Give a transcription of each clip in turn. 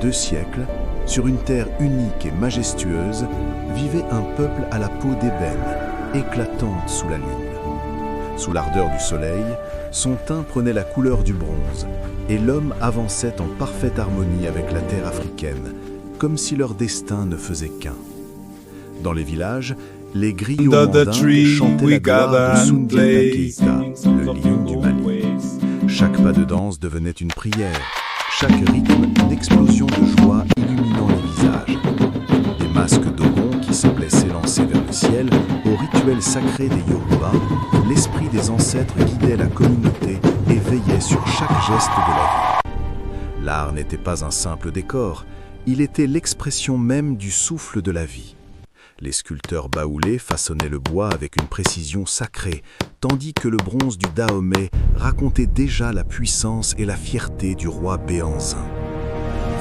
2 siècles, sur une terre unique et majestueuse, vivait un peuple à la peau d'ébène, éclatante sous la lune. Sous l'ardeur du soleil, son teint prenait la couleur du bronze, et l'homme avançait en parfaite harmonie avec la terre africaine, comme si leur destin ne faisait qu'un. Dans les villages, les griots mandingues chantaient la gloire de Soundiata Keita, le lion du Mali. Chaque pas de danse devenait une prière, chaque rythme une explosion de joie illuminant les visages. Des masques d'orons qui semblaient s'élancer vers le ciel, au rituel sacré des Yoruba, l'esprit des ancêtres guidait la communauté et veillait sur chaque geste de la vie. L'art n'était pas un simple décor, il était l'expression même du souffle de la vie. Les sculpteurs baoulés façonnaient le bois avec une précision sacrée, tandis que le bronze du Dahomey racontait déjà la puissance et la fierté du roi Béhanzin.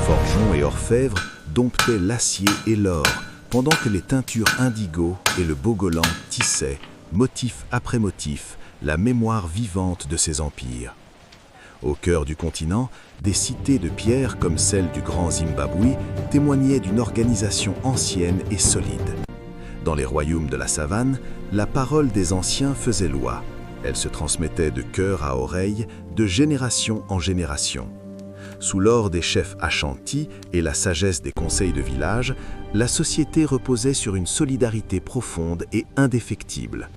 Forgerons et orfèvres domptaient l'acier et l'or, pendant que les teintures indigo et le bogolan tissaient, motif après motif, la mémoire vivante de ces empires. Au cœur du continent, des cités de pierre comme celle du Grand Zimbabwe témoignaient d'une organisation ancienne et solide. Dans les royaumes de la savane, la parole des anciens faisait loi. Elle se transmettait de cœur à oreille, de génération en génération. Sous l'or des chefs Ashanti et la sagesse des conseils de village, la société reposait sur une solidarité profonde et indéfectible.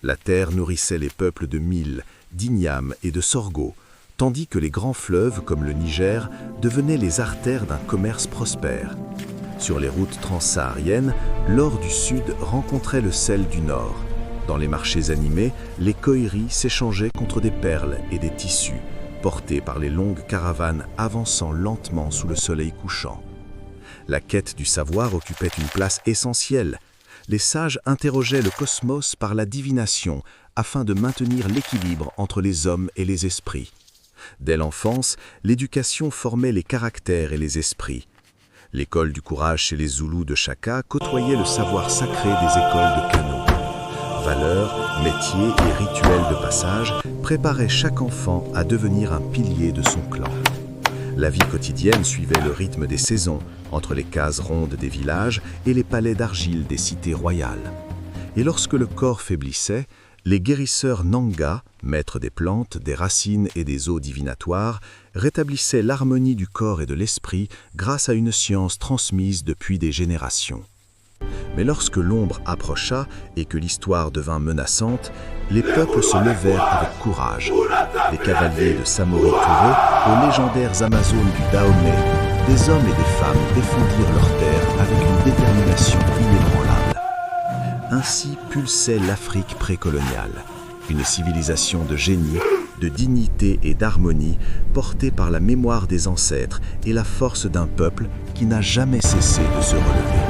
La terre nourrissait les peuples de mil, d'igname et de sorgho, tandis que les grands fleuves comme le Niger devenaient les artères d'un commerce prospère. Sur les routes transsahariennes, l'or du sud rencontrait le sel du nord. Dans les marchés animés, les koiris s'échangeaient contre des perles et des tissus, portés par les longues caravanes avançant lentement sous le soleil couchant. La quête du savoir occupait une place essentielle. Les sages interrogeaient le cosmos par la divination afin de maintenir l'équilibre entre les hommes et les esprits. Dès l'enfance, l'éducation formait les caractères et les esprits. L'école du courage chez les Zoulous de Chaka côtoyait le savoir sacré des écoles de Kano. Valeurs, métiers et rituels de passage préparaient chaque enfant à devenir un pilier de son clan. La vie quotidienne suivait le rythme des saisons, entre les cases rondes des villages et les palais d'argile des cités royales. Et lorsque le corps faiblissait, les guérisseurs Nanga, maîtres des plantes, des racines et des eaux divinatoires, rétablissaient l'harmonie du corps et de l'esprit grâce à une science transmise depuis des générations. Mais lorsque l'ombre approcha et que l'histoire devint menaçante, les peuples se levèrent avec courage. Des cavaliers de Samori Touré aux légendaires Amazones du Dahomey, des hommes et des femmes défendirent leurs terres avec une détermination inébranlable. Ainsi pulsait l'Afrique précoloniale, une civilisation de génie, de dignité et d'harmonie portée par la mémoire des ancêtres et la force d'un peuple qui n'a jamais cessé de se relever.